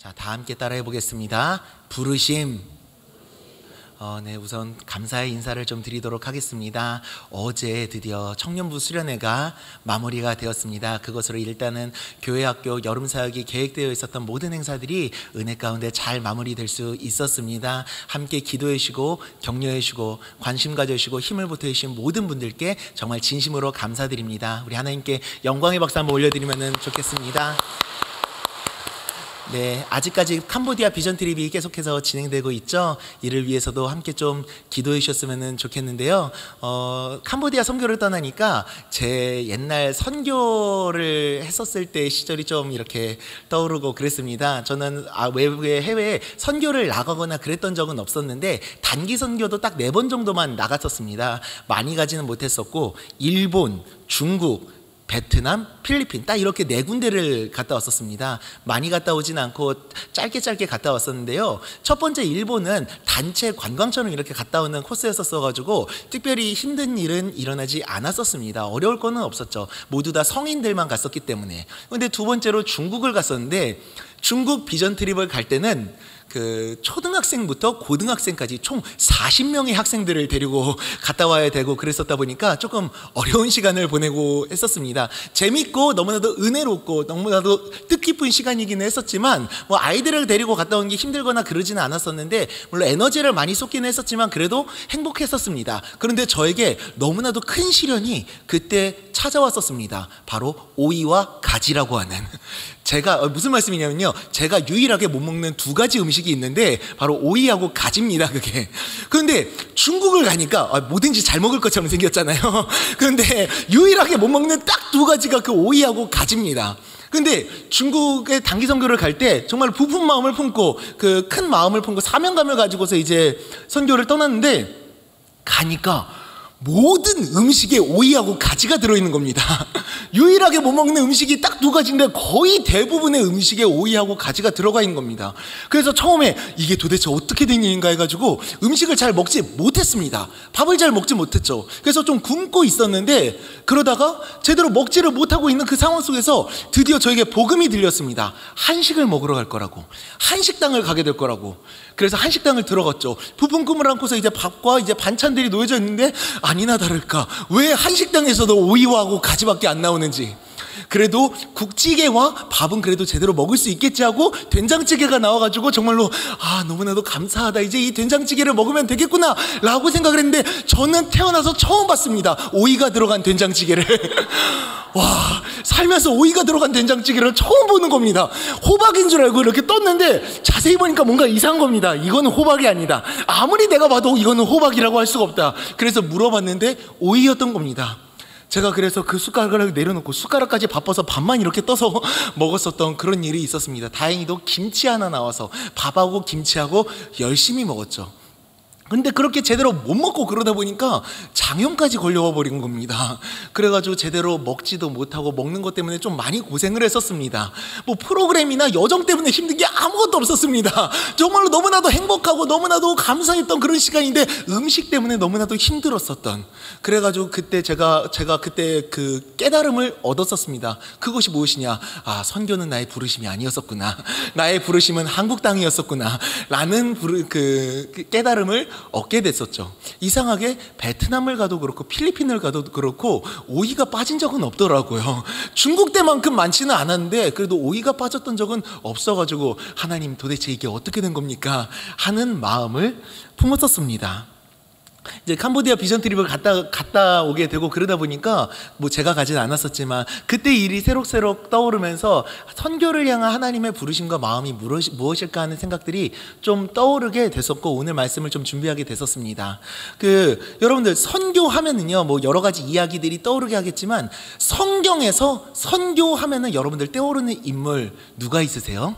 자, 다 함께 따라해 보겠습니다. 부르심. 네, 우선 감사의 인사를 좀 드리도록 하겠습니다. 어제 드디어 청년부 수련회가 마무리가 되었습니다. 그것으로 일단은 교회학교 여름사역이 계획되어 있었던 모든 행사들이 은혜 가운데 잘 마무리될 수 있었습니다. 함께 기도해 주시고 격려해 주시고 관심 가져 주시고 힘을 보태 주신 모든 분들께 정말 진심으로 감사드립니다. 우리 하나님께 영광의 박수 한번 올려드리면 좋겠습니다. 네, 아직까지 캄보디아 비전 트립이 계속해서 진행되고 있죠. 이를 위해서도 함께 좀 기도해 주셨으면 좋겠는데요. 캄보디아 선교를 떠나니까 제 옛날 선교를 했었을 때 시절이 좀 이렇게 떠오르고 그랬습니다. 저는 외국에 해외에 선교를 나가거나 그랬던 적은 없었는데 단기 선교도 딱 4번 정도만 나갔었습니다. 많이 가지는 못했었고 일본, 중국, 베트남, 필리핀 딱 이렇게 4군데를 갔다 왔었습니다. 많이 갔다 오진 않고 짧게 갔다 왔었는데요. 첫 번째 일본은 단체 관광처럼 이렇게 갔다 오는 코스였었어가지고 특별히 힘든 일은 일어나지 않았었습니다. 어려울 거는 없었죠. 모두 다 성인들만 갔었기 때문에. 근데 두 번째로 중국을 갔었는데 중국 비전 트립을 갈 때는 그 초등학생부터 고등학생까지 총 40명의 학생들을 데리고 갔다 와야 되고 그랬었다 보니까 조금 어려운 시간을 보내고 했었습니다. 재밌고 너무나도 은혜롭고 너무나도 뜻깊은 시간이기는 했었지만 뭐 아이들을 데리고 갔다 온 게 힘들거나 그러지는 않았었는데 물론 에너지를 많이 쏟기는 했었지만 그래도 행복했었습니다. 그런데 저에게 너무나도 큰 시련이 그때 찾아왔었습니다. 바로 오이와 가지라고 하는, 제가 무슨 말씀이냐면요, 제가 유일하게 못 먹는 2가지 음식이 있는데 바로 오이하고 가지입니다. 그게. 그런데 중국을 가니까 뭐든지 잘 먹을 것처럼 생겼잖아요. 그런데 유일하게 못 먹는 딱 2가지가 그 오이하고 가지입니다. 근데 중국의 단기 선교를 갈 때 정말 부푼 마음을 품고 그 큰 마음을 품고 사명감을 가지고서 이제 선교를 떠났는데 가니까 모든 음식에 오이하고 가지가 들어있는 겁니다. 유일하게 못 먹는 음식이 딱 2가지인데 거의 대부분의 음식에 오이하고 가지가 들어가 있는 겁니다. 그래서 처음에 이게 도대체 어떻게 된 일인가 해가지고 음식을 잘 먹지 못했습니다. 밥을 잘 먹지 못했죠. 그래서 좀 굶고 있었는데 그러다가 제대로 먹지를 못하고 있는 그 상황 속에서 드디어 저에게 복음이 들렸습니다. 한식을 먹으러 갈 거라고, 한식당을 가게 될 거라고. 그래서 한식당을 들어갔죠. 부푼 꿈을 안고서 이제 밥과 이제 반찬들이 놓여져 있는데 아니나 다를까 왜 한식당에서도 오이와 가지밖에 안 나오는지. 그래도 국찌개와 밥은 그래도 제대로 먹을 수 있겠지 하고 된장찌개가 나와가지고 정말로 너무나도 감사하다, 이제 이 된장찌개를 먹으면 되겠구나 라고 생각을 했는데 저는 태어나서 처음 봤습니다. 오이가 들어간 된장찌개를. 와, 살면서 오이가 들어간 된장찌개를 처음 보는 겁니다. 호박인 줄 알고 이렇게 떴는데 자세히 보니까 뭔가 이상한 겁니다. 이거는 호박이 아니다. 아무리 내가 봐도 이거는 호박이라고 할 수가 없다. 그래서 물어봤는데 오이였던 겁니다. 제가 그래서 그 숟가락을 내려놓고 숟가락까지 바빠서 밥만 이렇게 떠서 먹었었던 그런 일이 있었습니다. 다행히도 김치 하나 나와서 밥하고 김치하고 열심히 먹었죠. 근데 그렇게 제대로 못 먹고 그러다 보니까 장염까지 걸려와 버린 겁니다. 그래가지고 제대로 먹지도 못하고 먹는 것 때문에 좀 많이 고생을 했었습니다. 뭐 프로그램이나 여정 때문에 힘든 게 아무것도 없었습니다. 정말로 너무나도 행복하고 너무나도 감사했던 그런 시간인데 음식 때문에 너무나도 힘들었었던, 그래가지고 그때 제가 그때 그 깨달음을 얻었었습니다. 그것이 무엇이냐, 선교는 나의 부르심이 아니었었구나, 나의 부르심은 한국 땅이었었구나 라는 그 깨달음을 얻게 됐었죠. 이상하게 베트남을 가도 그렇고 필리핀을 가도 그렇고 오이가 빠진 적은 없더라고요. 중국 때만큼 많지는 않았는데 그래도 오이가 빠졌던 적은 없어가지고 하나님 도대체 이게 어떻게 된 겁니까 하는 마음을 품었었습니다. 이제 캄보디아 비전 트립을 갔다 오게 되고 그러다 보니까 뭐 제가 가진 않았었지만 그때 일이 새록새록 떠오르면서 선교를 향한 하나님의 부르심과 마음이 무엇일까 하는 생각들이 좀 떠오르게 됐었고 오늘 말씀을 좀 준비하게 됐었습니다. 여러분들 선교하면은요 뭐 여러 가지 이야기들이 떠오르게 하겠지만 성경에서 선교하면은 여러분들 떠오르는 인물 누가 있으세요?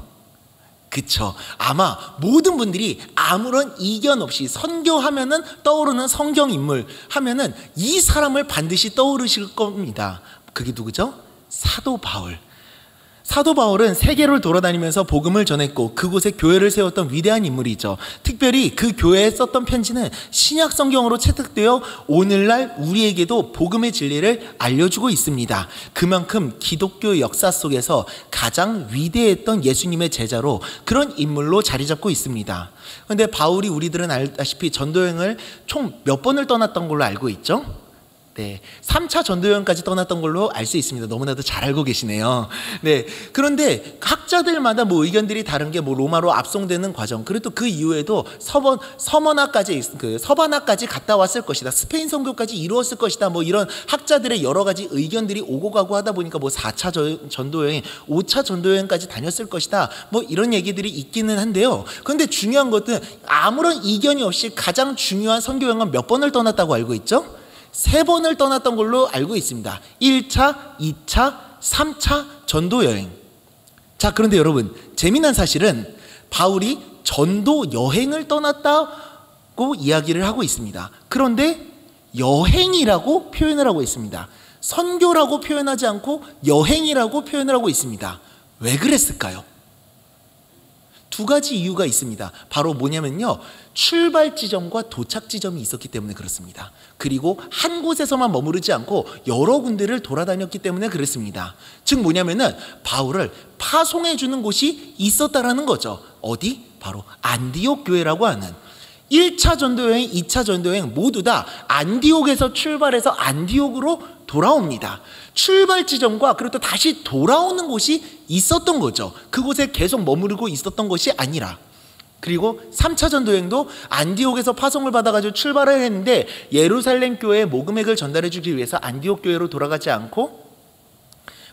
그쵸. 아마 모든 분들이 아무런 이견 없이 선교하면은 떠오르는 성경 인물 하면은 이 사람을 반드시 떠오르실 겁니다. 그게 누구죠? 사도 바울. 사도 바울은 세계를 돌아다니면서 복음을 전했고 그곳에 교회를 세웠던 위대한 인물이죠. 특별히 그 교회에 썼던 편지는 신약 성경으로 채택되어 오늘날 우리에게도 복음의 진리를 알려주고 있습니다. 그만큼 기독교 역사 속에서 가장 위대했던 예수님의 제자로 그런 인물로 자리 잡고 있습니다. 그런데 바울이 우리들은 알다시피 전도여행을 총 몇 번을 떠났던 걸로 알고 있죠? 네, 3차 전도여행까지 떠났던 걸로 알 수 있습니다. 너무나도 잘 알고 계시네요. 네, 그런데 학자들마다 뭐 의견들이 다른 게 뭐 로마로 압송되는 과정, 그리고 또 그 이후에도 서바나까지 갔다 왔을 것이다, 스페인 선교까지 이루었을 것이다, 뭐 이런 학자들의 여러 가지 의견들이 오고 가고 하다 보니까 뭐 4차 전도여행, 5차 전도여행까지 다녔을 것이다, 뭐 이런 얘기들이 있기는 한데요. 그런데 중요한 것은 아무런 이견이 없이 가장 중요한 선교여행은 몇 번을 떠났다고 알고 있죠? 3번을 떠났던 걸로 알고 있습니다. 1차, 2차, 3차 전도 여행. 자, 그런데 여러분, 재미난 사실은 바울이 전도 여행을 떠났다고 이야기를 하고 있습니다. 그런데 여행이라고 표현을 하고 있습니다. 선교라고 표현하지 않고 여행이라고 표현을 하고 있습니다. 왜 그랬을까요? 2가지 이유가 있습니다. 바로 뭐냐면요, 출발 지점과 도착 지점이 있었기 때문에 그렇습니다. 그리고 한 곳에서만 머무르지 않고 여러 군데를 돌아다녔기 때문에 그랬습니다. 즉 뭐냐면은 바울을 파송해 주는 곳이 있었다라는 거죠. 어디? 바로 안디옥 교회라고 하는 1차 전도여행, 2차 전도여행 모두 다 안디옥에서 출발해서 안디옥으로 돌아옵니다. 출발 지점과 그리고 또 다시 돌아오는 곳이 있었던 거죠. 그곳에 계속 머무르고 있었던 것이 아니라. 그리고 3차 전도여행도 안디옥에서 파송을 받아가지고 출발을 했는데 예루살렘 교회에 모금액을 전달해 주기 위해서 안디옥 교회로 돌아가지 않고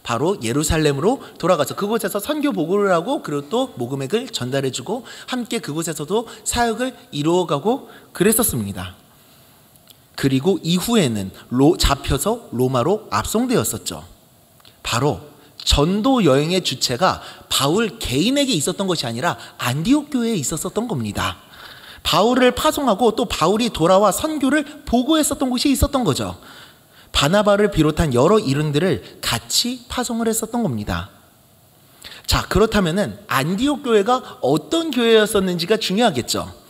바로 예루살렘으로 돌아가서 그곳에서 선교 보고를 하고 그리고 또 모금액을 전달해 주고 함께 그곳에서도 사역을 이루어가고 그랬었습니다. 그리고 이후에는 잡혀서 로마로 압송되었었죠. 바로 전도 여행의 주체가 바울 개인에게 있었던 것이 아니라 안디옥 교회에 있었던 겁니다. 바울을 파송하고 또 바울이 돌아와 선교를 보고했었던 곳이 있었던 거죠. 바나바를 비롯한 여러 이름들을 같이 파송을 했었던 겁니다. 자, 그렇다면은 안디옥 교회가 어떤 교회였었는지가 중요하겠죠.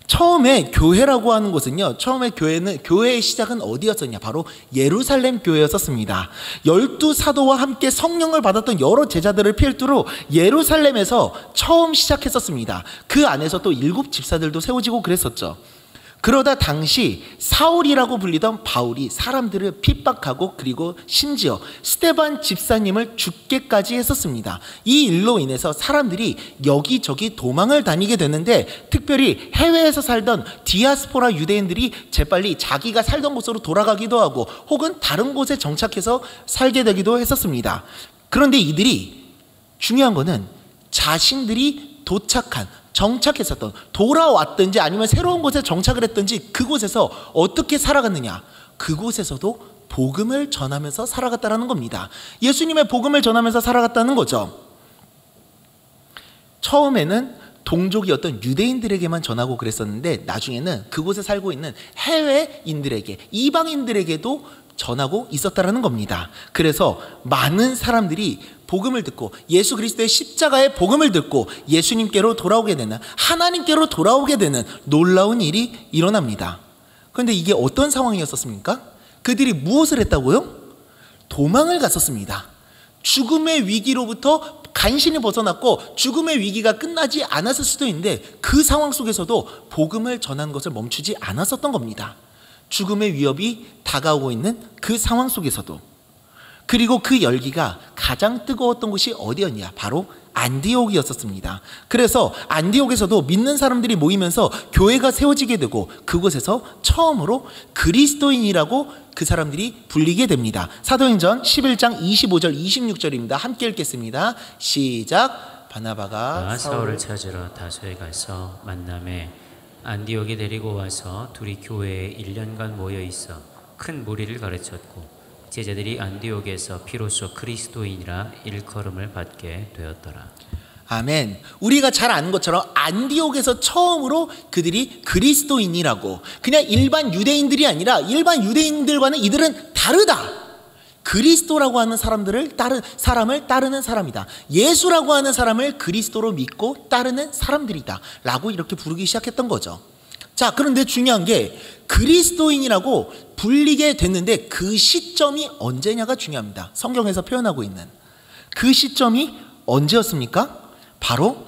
처음에 교회라고 하는 곳은요, 처음에 교회의 시작은 어디였었냐? 바로 예루살렘 교회였었습니다. 12사도와 함께 성령을 받았던 여러 제자들을 필두로 예루살렘에서 처음 시작했었습니다. 그 안에서 또 7 집사들도 세워지고 그랬었죠. 그러다 당시 사울이라고 불리던 바울이 사람들을 핍박하고 그리고 심지어 스데반 집사님을 죽게까지 했었습니다. 이 일로 인해서 사람들이 여기저기 도망을 다니게 되는데 특별히 해외에서 살던 디아스포라 유대인들이 재빨리 자기가 살던 곳으로 돌아가기도 하고 혹은 다른 곳에 정착해서 살게 되기도 했었습니다. 그런데 이들이 중요한 거는 자신들이 정착했었던, 돌아왔든지 아니면 새로운 곳에 정착을 했든지 그곳에서 어떻게 살아갔느냐? 그곳에서도 복음을 전하면서 살아갔다는 겁니다. 예수님의 복음을 전하면서 살아갔다는 거죠. 처음에는 동족이었던 유대인들에게만 전하고 그랬었는데 나중에는 그곳에 살고 있는 해외인들에게, 이방인들에게도 전하고 있었다는 겁니다. 그래서 많은 사람들이 복음을 듣고 예수 그리스도의 십자가의 복음을 듣고 예수님께로 돌아오게 되는, 하나님께로 돌아오게 되는 놀라운 일이 일어납니다. 그런데 이게 어떤 상황이었습니까? 그들이 무엇을 했다고요? 도망을 갔었습니다. 죽음의 위기로부터 간신히 벗어났고 죽음의 위기가 끝나지 않았을 수도 있는데 그 상황 속에서도 복음을 전하는 것을 멈추지 않았었던 겁니다. 죽음의 위협이 다가오고 있는 그 상황 속에서도. 그리고 그 열기가 가장 뜨거웠던 곳이 어디였냐? 바로 안디옥이었습니다. 그래서 안디옥에서도 믿는 사람들이 모이면서 교회가 세워지게 되고 그곳에서 처음으로 그리스도인이라고 그 사람들이 불리게 됩니다. 사도행전 11장 25절 26절입니다. 함께 읽겠습니다. 시작. 바나바가 사울을 찾으러 다소에 가서 만남에 안디옥에 데리고 와서 둘이 교회에 1년간 모여 있어 큰 무리를 가르쳤고 제자들이 안디옥에서 비로소 그리스도인이라 일컬음을 받게 되었더라. 아멘. 우리가 잘 아는 것처럼 안디옥에서 처음으로 그들이 그리스도인이라고, 그냥 일반 유대인들이 아니라 일반 유대인들과는 이들은 다르다, 그리스도라고 하는 사람을 따르는 사람이다. 예수라고 하는 사람을 그리스도로 믿고 따르는 사람들이다 라고 이렇게 부르기 시작했던 거죠. 자, 그런데 중요한 게 그리스도인이라고 불리게 됐는데 그 시점이 언제냐가 중요합니다. 성경에서 표현하고 있는 그 시점이 언제였습니까? 바로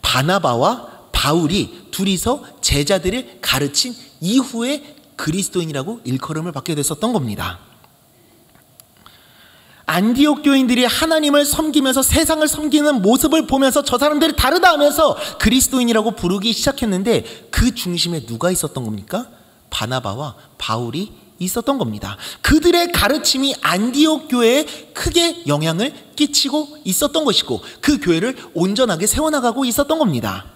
바나바와 바울이 둘이서 제자들을 가르친 이후에 그리스도인이라고 일컬음을 받게 됐었던 겁니다. 안디옥 교인들이 하나님을 섬기면서 세상을 섬기는 모습을 보면서 저 사람들이 다르다 하면서 그리스도인이라고 부르기 시작했는데 그 중심에 누가 있었던 겁니까? 바나바와 바울이 있었던 겁니다. 그들의 가르침이 안디옥 교회에 크게 영향을 끼치고 있었던 것이고 그 교회를 온전하게 세워나가고 있었던 겁니다.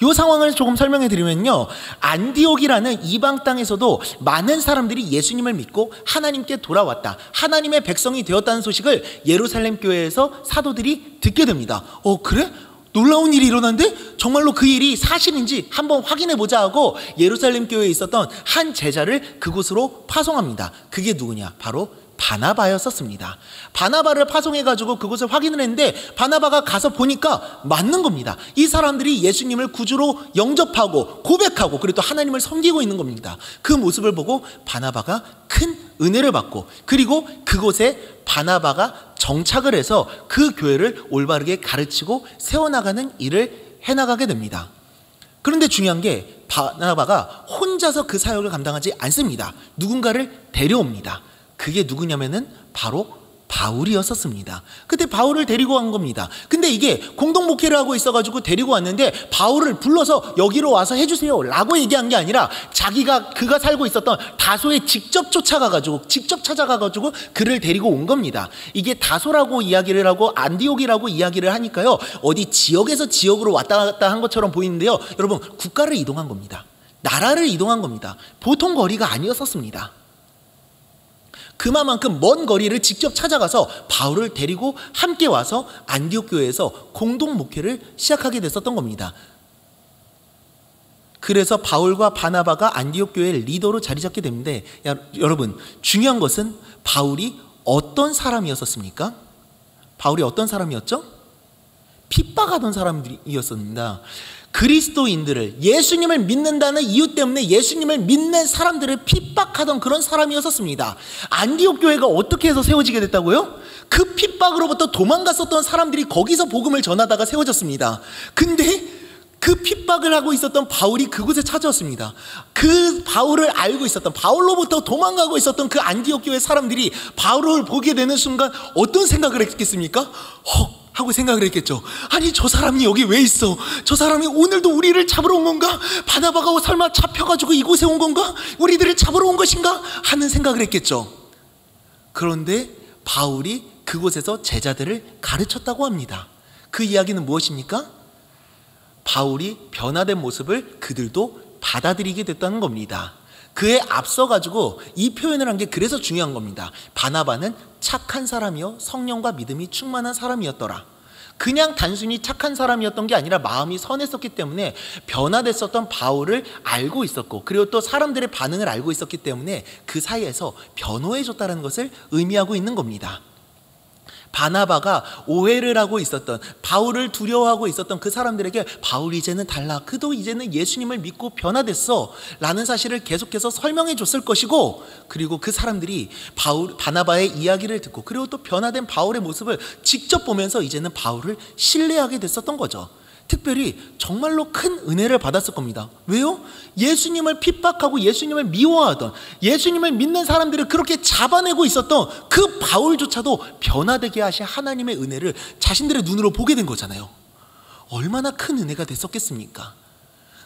이 상황을 조금 설명해 드리면요, 안디옥이라는 이방 땅에서도 많은 사람들이 예수님을 믿고 하나님께 돌아왔다, 하나님의 백성이 되었다는 소식을 예루살렘 교회에서 사도들이 듣게 됩니다. 그래? 놀라운 일이 일어났는데 정말로 그 일이 사실인지 한번 확인해 보자 하고 예루살렘 교회에 있었던 한 제자를 그곳으로 파송합니다. 그게 누구냐? 바로 바나바였었습니다. 바나바를 파송해가지고 그곳을 확인을 했는데 바나바가 가서 보니까 맞는 겁니다. 이 사람들이 예수님을 구주로 영접하고 고백하고 그리고 또 하나님을 섬기고 있는 겁니다. 그 모습을 보고 바나바가 큰 은혜를 받고 그리고 그곳에 바나바가 정착을 해서 그 교회를 올바르게 가르치고 세워나가는 일을 해나가게 됩니다. 그런데 중요한 게 바나바가 혼자서 그 사역을 감당하지 않습니다. 누군가를 데려옵니다. 그게 누구냐면은 바로 바울이었었습니다. 그때 바울을 데리고 간 겁니다. 근데 이게 공동 목회를 하고 있어가지고 데리고 왔는데 바울을 불러서 여기로 와서 해주세요 라고 얘기한 게 아니라 그가 살고 있었던 다소에 직접 쫓아가가지고 직접 찾아가가지고 그를 데리고 온 겁니다. 이게 다소라고 이야기를 하고 안디옥이라고 이야기를 하니까요, 어디 지역에서 지역으로 왔다 갔다 한 것처럼 보이는데요, 여러분 국가를 이동한 겁니다. 나라를 이동한 겁니다. 보통 거리가 아니었었습니다. 그만큼 먼 거리를 직접 찾아가서 바울을 데리고 함께 와서 안디옥 교회에서 공동 목회를 시작하게 됐었던 겁니다. 그래서 바울과 바나바가 안디옥 교회의 리더로 자리 잡게 되는데, 여러분 중요한 것은 바울이 어떤 사람이었었습니까? 바울이 어떤 사람이었죠? 핍박하던 사람이었습니다. 그리스도인들을, 예수님을 믿는다는 이유 때문에 예수님을 믿는 사람들을 핍박하던 그런 사람이었었습니다. 안디옥 교회가 어떻게 해서 세워지게 됐다고요? 그 핍박으로부터 도망갔었던 사람들이 거기서 복음을 전하다가 세워졌습니다. 근데 그 핍박을 하고 있었던 바울이 그곳에 찾아왔습니다. 그 바울을 알고 있었던, 바울로부터 도망가고 있었던 그 안디옥 교회 사람들이 바울을 보게 되는 순간 어떤 생각을 했겠습니까? 하고 생각을 했겠죠. 아니 저 사람이 여기 왜 있어? 저 사람이 오늘도 우리를 잡으러 온 건가? 바나바가 설마 잡혀가지고 이곳에 온 건가? 우리들을 잡으러 온 것인가? 하는 생각을 했겠죠. 그런데 바울이 그곳에서 제자들을 가르쳤다고 합니다. 그 이야기는 무엇입니까? 바울이 변화된 모습을 그들도 받아들이게 됐다는 겁니다. 그에 앞서가지고 이 표현을 한 게 그래서 중요한 겁니다. 바나바는 착한 사람이요 성령과 믿음이 충만한 사람이었더라. 그냥 단순히 착한 사람이었던 게 아니라 마음이 선했었기 때문에 변화됐었던 바울을 알고 있었고, 그리고 또 사람들의 반응을 알고 있었기 때문에 그 사이에서 변호해줬다는 것을 의미하고 있는 겁니다. 바나바가 오해를 하고 있었던, 바울을 두려워하고 있었던 그 사람들에게 바울 이제는 달라, 그도 이제는 예수님을 믿고 변화됐어 라는 사실을 계속해서 설명해 줬을 것이고, 그리고 그 사람들이 바나바의 이야기를 듣고 그리고 또 변화된 바울의 모습을 직접 보면서 이제는 바울을 신뢰하게 됐었던 거죠. 특별히 정말로 큰 은혜를 받았을 겁니다. 왜요? 예수님을 핍박하고 예수님을 미워하던, 예수님을 믿는 사람들을 그렇게 잡아내고 있었던 그 바울조차도 변화되게 하신 하나님의 은혜를 자신들의 눈으로 보게 된 거잖아요. 얼마나 큰 은혜가 됐었겠습니까?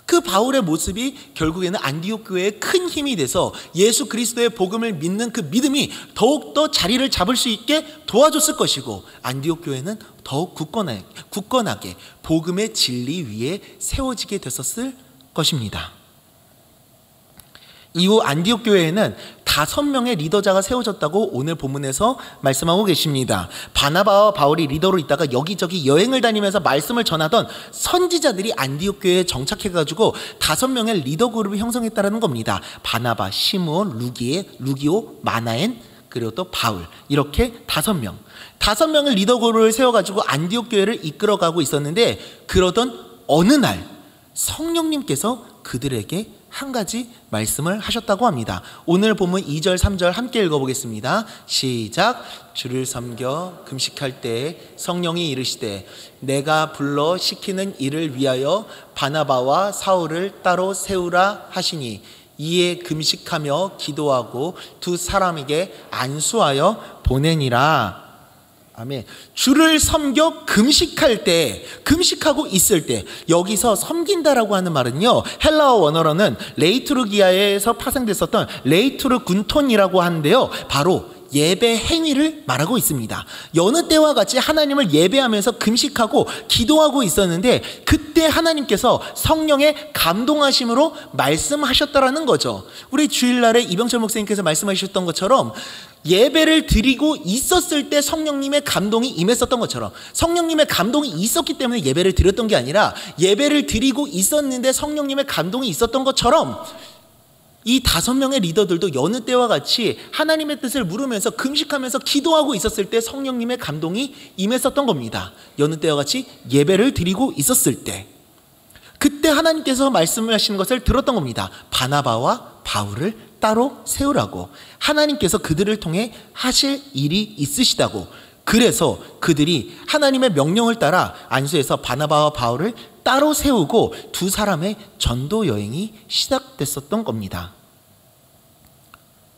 그 바울의 모습이 결국에는 안디옥 교회에 큰 힘이 돼서 예수 그리스도의 복음을 믿는 그 믿음이 더욱더 자리를 잡을 수 있게 도와줬을 것이고, 안디옥 교회는 더욱 굳건하게 복음의 진리 위에 세워지게 됐었을 것입니다. 이후 안디옥 교회에는 5명의 리더자가 세워졌다고 오늘 본문에서 말씀하고 계십니다. 바나바와 바울이 리더로 있다가 여기저기 여행을 다니면서 말씀을 전하던 선지자들이 안디옥 교회에 정착해가지고 5명의 리더 그룹을 형성했다는 겁니다. 바나바, 시므온, 루기오, 마나엔, 그리고 또 바울, 이렇게 5명, 5명을 리더로 세워가지고 안디옥 교회를 이끌어가고 있었는데, 그러던 어느 날 성령님께서 그들에게 한 가지 말씀을 하셨다고 합니다. 오늘 본문 2절 3절 함께 읽어보겠습니다. 시작. 주를 섬겨 금식할 때 성령이 이르시되 내가 불러 시키는 일을 위하여 바나바와 사울을 따로 세우라 하시니 이에 금식하며 기도하고 2 사람에게 안수하여 보내니라. 아멘. 주를 섬겨 금식할 때, 금식하고 있을 때, 여기서 섬긴다라고 하는 말은요, 헬라어 원어로는 레이투르기아에서 파생됐었던 레이투르 군톤이라고 하는데요, 바로 예배 행위를 말하고 있습니다. 여느 때와 같이 하나님을 예배하면서 금식하고 기도하고 있었는데, 그때 하나님께서 성령의 감동하심으로 말씀하셨다라는 거죠. 우리 주일날에 이병철 목사님께서 말씀하셨던 것처럼 예배를 드리고 있었을 때 성령님의 감동이 임했었던 것처럼, 성령님의 감동이 있었기 때문에 예배를 드렸던 게 아니라 예배를 드리고 있었는데 성령님의 감동이 있었던 것처럼, 이 5명의 리더들도 여느 때와 같이 하나님의 뜻을 물으면서 금식하면서 기도하고 있었을 때 성령님의 감동이 임했었던 겁니다. 여느 때와 같이 예배를 드리고 있었을 때, 그때 하나님께서 말씀하시는 것을 들었던 겁니다. 바나바와 바울을 따로 세우라고, 하나님께서 그들을 통해 하실 일이 있으시다고. 그래서 그들이 하나님의 명령을 따라 안수해서 바나바와 바울을 따로 세우고 2 사람의 전도 여행이 시작됐었던 겁니다.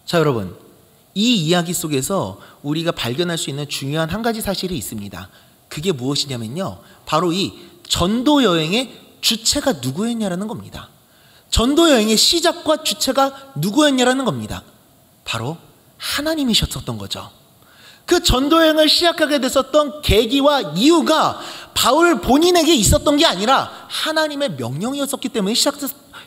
자, 여러분, 이 이야기 속에서 우리가 발견할 수 있는 중요한 한 가지 사실이 있습니다. 그게 무엇이냐면요, 바로 이 전도 여행의 주체가 누구였냐라는 겁니다. 전도 여행의 시작과 주체가 누구였냐라는 겁니다. 바로 하나님이셨었던 거죠. 그 전도 여행을 시작하게 됐었던 계기와 이유가 바울 본인에게 있었던 게 아니라 하나님의 명령이었었기 때문에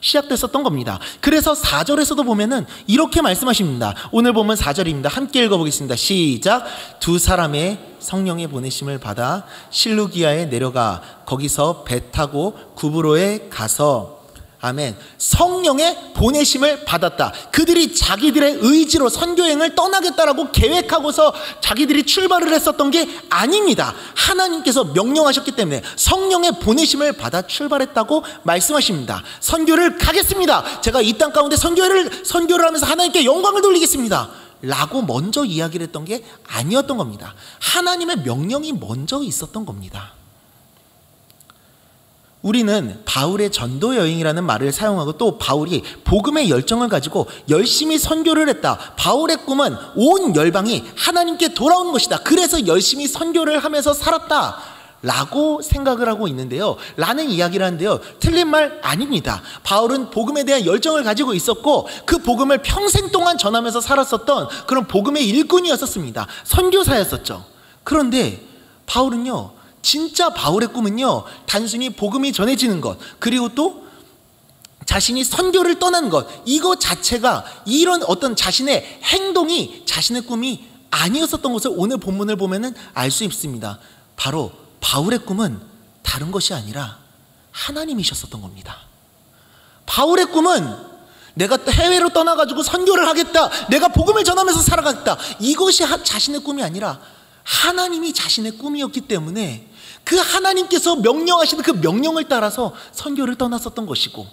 시작됐었던 겁니다. 그래서 4절에서도 보면은 이렇게 말씀하십니다. 오늘 보면 4절입니다. 함께 읽어보겠습니다. 시작. 2 사람의 성령의 보내심을 받아 실루기아에 내려가 거기서 배 타고 구브로에 가서, 아멘, 성령의 보내심을 받았다. 그들이 자기들의 의지로 선교행을 떠나겠다라고 계획하고서 자기들이 출발을 했었던 게 아닙니다. 하나님께서 명령하셨기 때문에 성령의 보내심을 받아 출발했다고 말씀하십니다. 선교를 가겠습니다. 제가 이 땅 가운데 선교를 하면서 하나님께 영광을 돌리겠습니다 라고 먼저 이야기를 했던 게 아니었던 겁니다. 하나님의 명령이 먼저 있었던 겁니다. 우리는 바울의 전도 여행이라는 말을 사용하고, 또 바울이 복음의 열정을 가지고 열심히 선교를 했다, 바울의 꿈은 온 열방이 하나님께 돌아오는 것이다, 그래서 열심히 선교를 하면서 살았다 라고 생각을 하고 있는데요, 라는 이야기를 하는데요, 틀린 말 아닙니다. 바울은 복음에 대한 열정을 가지고 있었고 그 복음을 평생 동안 전하면서 살았었던 그런 복음의 일꾼이었었습니다. 선교사였었죠. 그런데 바울은요, 진짜 바울의 꿈은요, 단순히 복음이 전해지는 것, 그리고 또 자신이 선교를 떠난 것, 이거 자체가, 이런 어떤 자신의 행동이 자신의 꿈이 아니었었던 것을 오늘 본문을 보면은 알 수 있습니다. 바로 바울의 꿈은 다른 것이 아니라 하나님이셨었던 겁니다. 바울의 꿈은 내가 해외로 떠나가지고 선교를 하겠다, 내가 복음을 전하면서 살아가겠다, 이것이 자신의 꿈이 아니라 하나님이 자신의 꿈이었기 때문에 그 하나님께서 명령하시는 그 명령을 따라서 선교를 떠났었던 것이고,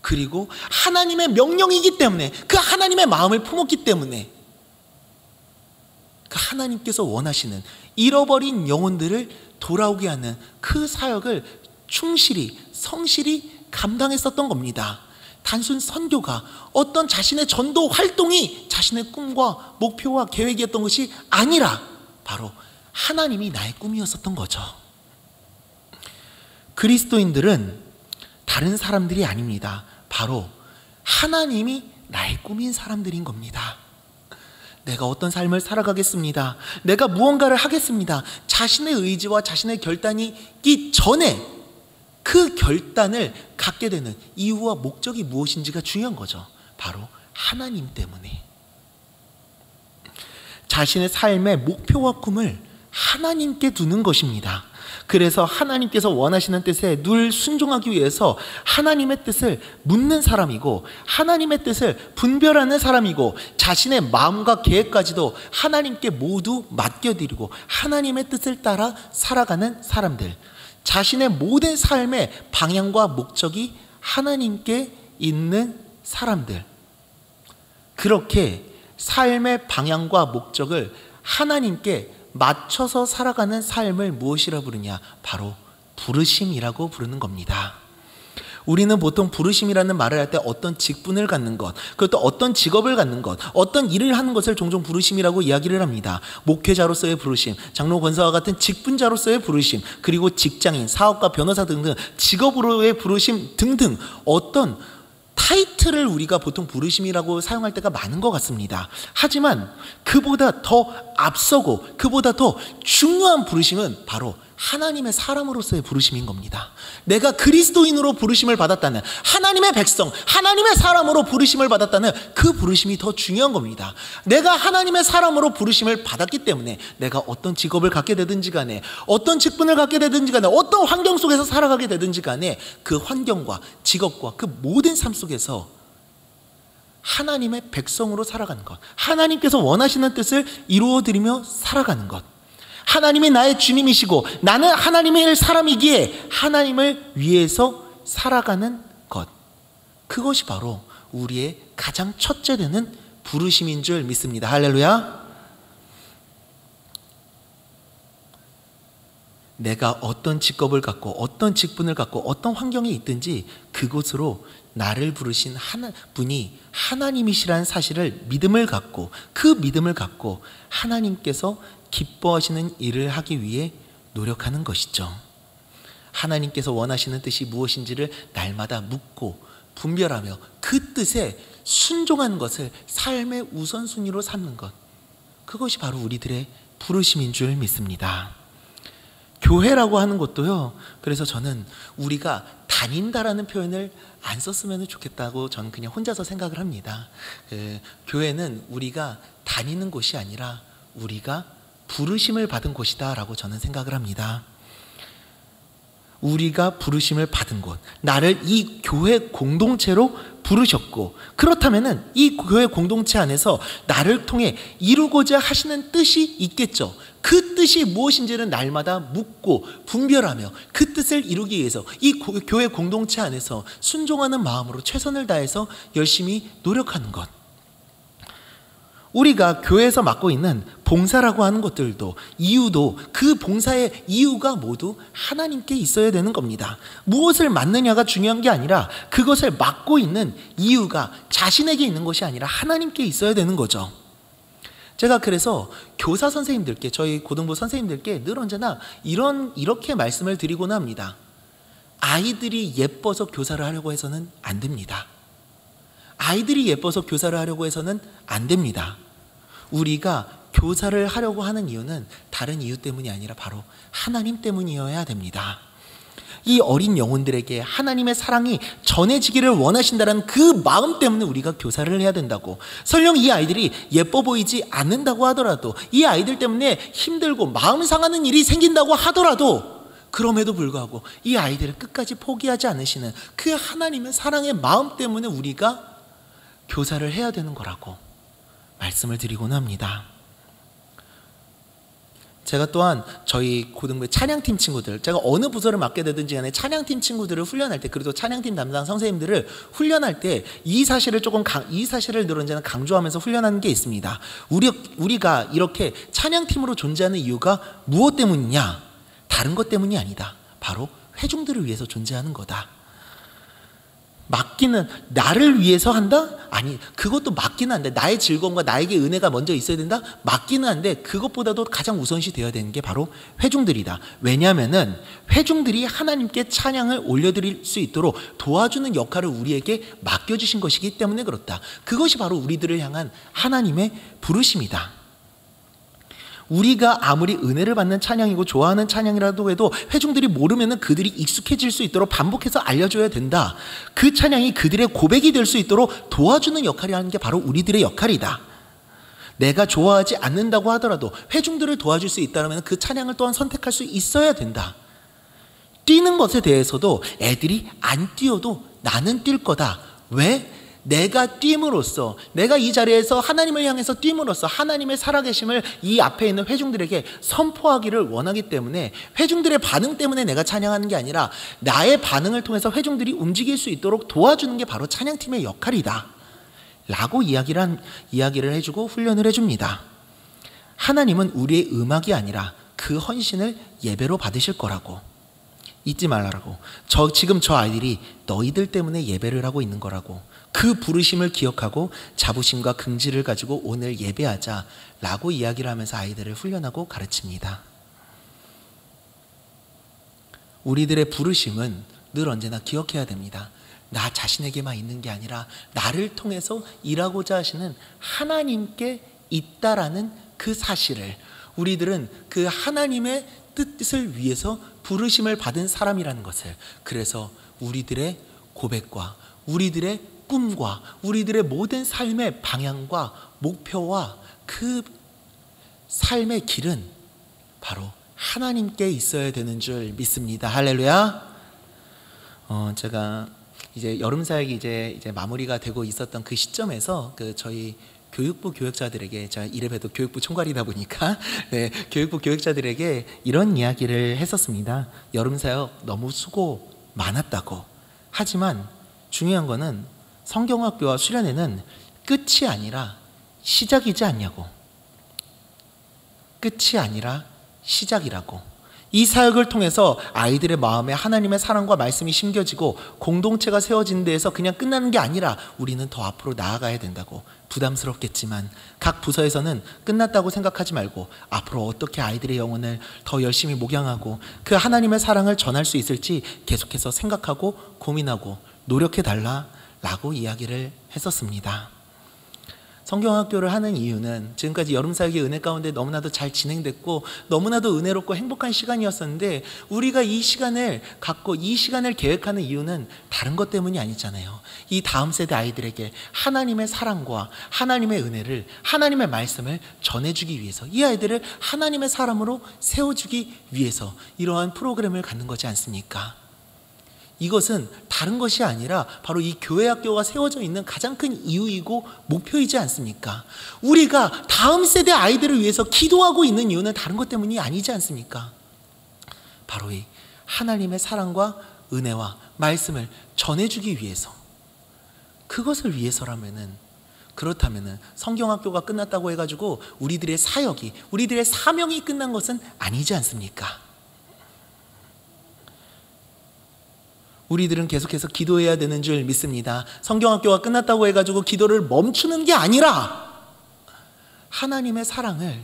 그리고 하나님의 명령이기 때문에, 그 하나님의 마음을 품었기 때문에 그 하나님께서 원하시는 잃어버린 영혼들을 돌아오게 하는 그 사역을 충실히, 성실히 감당했었던 겁니다. 단순 선교가, 어떤 자신의 전도 활동이 자신의 꿈과 목표와 계획이었던 것이 아니라 바로 하나님이 나의 꿈이었었던 거죠. 그리스도인들은 다른 사람들이 아닙니다. 바로 하나님이 나의 꿈인 사람들인 겁니다. 내가 어떤 삶을 살아가겠습니다, 내가 무언가를 하겠습니다, 자신의 의지와 자신의 결단이 있기 전에 그 결단을 갖게 되는 이유와 목적이 무엇인지가 중요한 거죠. 바로 하나님 때문에. 자신의 삶의 목표와 꿈을 하나님께 두는 것입니다. 그래서 하나님께서 원하시는 뜻에 늘 순종하기 위해서 하나님의 뜻을 묻는 사람이고, 하나님의 뜻을 분별하는 사람이고, 자신의 마음과 계획까지도 하나님께 모두 맡겨드리고 하나님의 뜻을 따라 살아가는 사람들, 자신의 모든 삶의 방향과 목적이 하나님께 있는 사람들, 그렇게 삶의 방향과 목적을 하나님께 맞춰서 살아가는 삶을 무엇이라 부르냐? 바로 부르심이라고 부르는 겁니다. 우리는 보통 부르심이라는 말을 할 때 어떤 직분을 갖는 것, 그것도 어떤 직업을 갖는 것, 어떤 일을 하는 것을 종종 부르심이라고 이야기를 합니다. 목회자로서의 부르심, 장로 권사와 같은 직분자로서의 부르심, 그리고 직장인, 사업가, 변호사 등등 직업으로의 부르심 등등 어떤 타이틀을 우리가 보통 부르심이라고 사용할 때가 많은 것 같습니다. 하지만 그보다 더 앞서고 그보다 더 중요한 부르심은 바로 하나님의 사람으로서의 부르심인 겁니다. 내가 그리스도인으로 부르심을 받았다는, 하나님의 백성, 하나님의 사람으로 부르심을 받았다는 그 부르심이 더 중요한 겁니다. 내가 하나님의 사람으로 부르심을 받았기 때문에 내가 어떤 직업을 갖게 되든지 간에, 어떤 직분을 갖게 되든지 간에, 어떤 환경 속에서 살아가게 되든지 간에 그 환경과 직업과 그 모든 삶 속에서 하나님의 백성으로 살아가는 것, 하나님께서 원하시는 뜻을 이루어드리며 살아가는 것, 하나님이 나의 주님이시고 나는 하나님의 사람이기에 하나님을 위해서 살아가는 것, 그것이 바로 우리의 가장 첫째 되는 부르심인 줄 믿습니다. 할렐루야. 내가 어떤 직업을 갖고 어떤 직분을 갖고 어떤 환경에 있든지 그곳으로 나를 부르신 분이 하나님이시라는 사실을 믿음을 갖고, 그 믿음을 갖고 하나님께서 기뻐하시는 일을 하기 위해 노력하는 것이죠. 하나님께서 원하시는 뜻이 무엇인지를 날마다 묻고 분별하며 그 뜻에 순종하는 것을 삶의 우선순위로 삼는 것, 그것이 바로 우리들의 부르심인 줄 믿습니다. 교회라고 하는 것도요, 그래서 저는 우리가 다닌다라는 표현을 안 썼으면 좋겠다고 저는 그냥 혼자서 생각을 합니다. 교회는 우리가 다니는 곳이 아니라 우리가 부르심을 받은 곳이다 라고 저는 생각을 합니다. 우리가 부르심을 받은 곳, 나를 이 교회 공동체로 부르셨고, 그렇다면 이 교회 공동체 안에서 나를 통해 이루고자 하시는 뜻이 있겠죠. 그 뜻이 무엇인지는 날마다 묻고 분별하며 그 뜻을 이루기 위해서 이 교회 공동체 안에서 순종하는 마음으로 최선을 다해서 열심히 노력하는 것, 우리가 교회에서 맡고 있는 봉사라고 하는 것들도, 이유도 그 봉사의 이유가 모두 하나님께 있어야 되는 겁니다. 무엇을 맡느냐가 중요한 게 아니라 그것을 맡고 있는 이유가 자신에게 있는 것이 아니라 하나님께 있어야 되는 거죠. 제가 그래서 교사 선생님들께, 저희 고등부 선생님들께 늘 언제나 이렇게 말씀을 드리곤 합니다. 아이들이 예뻐서 교사를 하려고 해서는 안 됩니다. 아이들이 예뻐서 교사를 하려고 해서는 안 됩니다. 우리가 교사를 하려고 하는 이유는 다른 이유 때문이 아니라 바로 하나님 때문이어야 됩니다. 이 어린 영혼들에게 하나님의 사랑이 전해지기를 원하신다는 그 마음 때문에 우리가 교사를 해야 된다고. 설령 이 아이들이 예뻐 보이지 않는다고 하더라도, 이 아이들 때문에 힘들고 마음 상하는 일이 생긴다고 하더라도, 그럼에도 불구하고 이 아이들을 끝까지 포기하지 않으시는 그 하나님의 사랑의 마음 때문에 우리가 교사를 해야 되는 거라고 말씀을 드리곤 합니다. 제가 또한 저희 고등부 찬양팀 친구들, 제가 어느 부서를 맡게 되든지 간에 찬양팀 친구들을 훈련할 때, 그리고 찬양팀 담당 선생님들을 훈련할 때 이 사실을 늘 언제나 강조하면서 훈련하는 게 있습니다. 우리가 이렇게 찬양팀으로 존재하는 이유가 무엇 때문이냐? 다른 것 때문이 아니다. 바로 회중들을 위해서 존재하는 거다. 맡기는, 나를 위해서 한다? 아니, 그것도 맡기는 한데, 나의 즐거움과 나에게 은혜가 먼저 있어야 된다? 맡기는 한데, 그것보다도 가장 우선시 되어야 되는 게 바로 회중들이다. 왜냐하면은 회중들이 하나님께 찬양을 올려드릴 수 있도록 도와주는 역할을 우리에게 맡겨주신 것이기 때문에 그렇다. 그것이 바로 우리들을 향한 하나님의 부르심이다. 우리가 아무리 은혜를 받는 찬양이고 좋아하는 찬양이라도 해도 회중들이 모르면 그들이 익숙해질 수 있도록 반복해서 알려줘야 된다. 그 찬양이 그들의 고백이 될 수 있도록 도와주는 역할이라는 게 바로 우리들의 역할이다. 내가 좋아하지 않는다고 하더라도 회중들을 도와줄 수 있다면 그 찬양을 또한 선택할 수 있어야 된다. 뛰는 것에 대해서도 애들이 안 뛰어도 나는 뛸 거다. 왜? 내가 뛴으로써, 내가 이 자리에서 하나님을 향해서 뛴으로써 하나님의 살아계심을 이 앞에 있는 회중들에게 선포하기를 원하기 때문에 회중들의 반응 때문에 내가 찬양하는 게 아니라 나의 반응을 통해서 회중들이 움직일 수 있도록 도와주는 게 바로 찬양팀의 역할이다 라고 이야기를 해주고 훈련을 해줍니다. 하나님은 우리의 음악이 아니라 그 헌신을 예배로 받으실 거라고. 잊지 말라고. 지금 저 아이들이 너희들 때문에 예배를 하고 있는 거라고. 그 부르심을 기억하고 자부심과 긍지를 가지고 오늘 예배하자 라고 이야기를 하면서 아이들을 훈련하고 가르칩니다. 우리들의 부르심은 늘 언제나 기억해야 됩니다. 나 자신에게만 있는 게 아니라 나를 통해서 일하고자 하시는 하나님께 있다라는 그 사실을, 우리들은 그 하나님의 뜻을 위해서 부르심을 받은 사람이라는 것을, 그래서 우리들의 고백과 우리들의 꿈과 우리들의 모든 삶의 방향과 목표와 그 삶의 길은 바로 하나님께 있어야 되는 줄 믿습니다. 할렐루야. 제가 이제 여름 사역이 이제 마무리가 되고 있었던 그 시점에서 저희 교육부 교역자들에게, 제가 이래봬도 교육부 총괄이다 보니까 네, 교육부 교역자들에게 이런 이야기를 했었습니다. 여름 사역 너무 수고 많았다고. 하지만 중요한 거는 성경학교와 수련회는 끝이 아니라 시작이지 않냐고. 끝이 아니라 시작이라고. 이 사역을 통해서 아이들의 마음에 하나님의 사랑과 말씀이 심겨지고 공동체가 세워진 데에서 그냥 끝나는 게 아니라 우리는 더 앞으로 나아가야 된다고. 부담스럽겠지만 각 부서에서는 끝났다고 생각하지 말고 앞으로 어떻게 아이들의 영혼을 더 열심히 목양하고 그 하나님의 사랑을 전할 수 있을지 계속해서 생각하고 고민하고 노력해달라 라고 이야기를 했었습니다. 성경학교를 하는 이유는 지금까지 여름사역의 은혜 가운데 너무나도 잘 진행됐고 너무나도 은혜롭고 행복한 시간이었었는데, 우리가 이 시간을 갖고 이 시간을 계획하는 이유는 다른 것 때문이 아니잖아요. 이 다음 세대 아이들에게 하나님의 사랑과 하나님의 은혜를, 하나님의 말씀을 전해주기 위해서, 이 아이들을 하나님의 사람으로 세워주기 위해서 이러한 프로그램을 갖는 거지 않습니까? 이것은 다른 것이 아니라 바로 이 교회학교가 세워져 있는 가장 큰 이유이고 목표이지 않습니까? 우리가 다음 세대 아이들을 위해서 기도하고 있는 이유는 다른 것 때문이 아니지 않습니까? 바로 이 하나님의 사랑과 은혜와 말씀을 전해주기 위해서, 그것을 위해서라면은, 그렇다면은 성경학교가 끝났다고 해가지고 우리들의 사역이, 우리들의 사명이 끝난 것은 아니지 않습니까? 우리들은 계속해서 기도해야 되는 줄 믿습니다. 성경학교가 끝났다고 해가지고 기도를 멈추는 게 아니라 하나님의 사랑을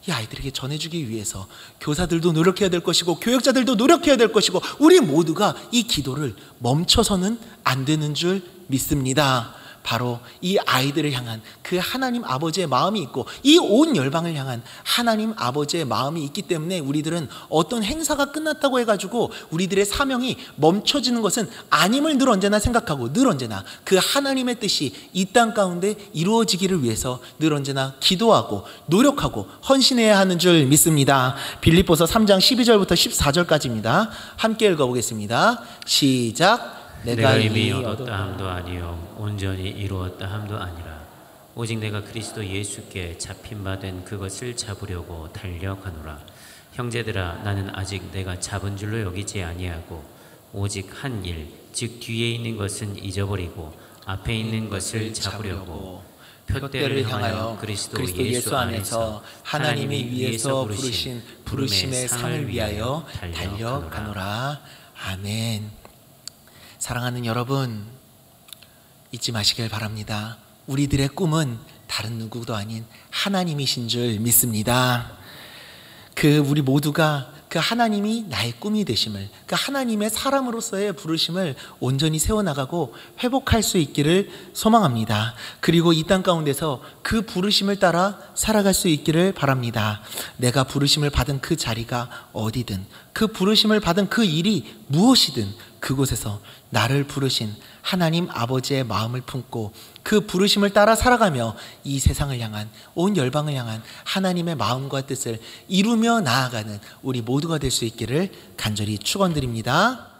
이 아이들에게 전해주기 위해서 교사들도 노력해야 될 것이고 교역자들도 노력해야 될 것이고 우리 모두가 이 기도를 멈춰서는 안 되는 줄 믿습니다. 바로 이 아이들을 향한 그 하나님 아버지의 마음이 있고 이 온 열방을 향한 하나님 아버지의 마음이 있기 때문에 우리들은 어떤 행사가 끝났다고 해가지고 우리들의 사명이 멈춰지는 것은 아님을 늘 언제나 생각하고 늘 언제나 그 하나님의 뜻이 이 땅 가운데 이루어지기를 위해서 늘 언제나 기도하고 노력하고 헌신해야 하는 줄 믿습니다. 빌립보서 3장 12절부터 14절까지입니다. 함께 읽어보겠습니다. 시작. 내가 이미 얻었다 함도 아니요 온전히 이루었다 함도 아니라 오직 내가 그리스도 예수께 잡힌 바 된 그것을 잡으려고 달려가노라. 형제들아, 나는 아직 내가 잡은 줄로 여기지 아니하고 오직 한 일, 즉 뒤에 있는 것은 잊어버리고 앞에 있는 것을 잡으려고 표대를 향하여 그리스도 예수 안에서 하나님이 위에서 부르신 부르심의 상을 위하여 달려가노라. 아멘. 사랑하는 여러분, 잊지 마시길 바랍니다. 우리들의 꿈은 다른 누구도 아닌 하나님이신 줄 믿습니다. 우리 모두가 그 하나님이 나의 꿈이 되심을, 그 하나님의 사람으로서의 부르심을 온전히 세워나가고 회복할 수 있기를 소망합니다. 그리고 이 땅 가운데서 그 부르심을 따라 살아갈 수 있기를 바랍니다. 내가 부르심을 받은 그 자리가 어디든, 그 부르심을 받은 그 일이 무엇이든 그곳에서 나를 부르신 하나님 아버지의 마음을 품고 그 부르심을 따라 살아가며 이 세상을 향한, 온 열방을 향한 하나님의 마음과 뜻을 이루며 나아가는 우리 모두가 될 수 있기를 간절히 축원드립니다.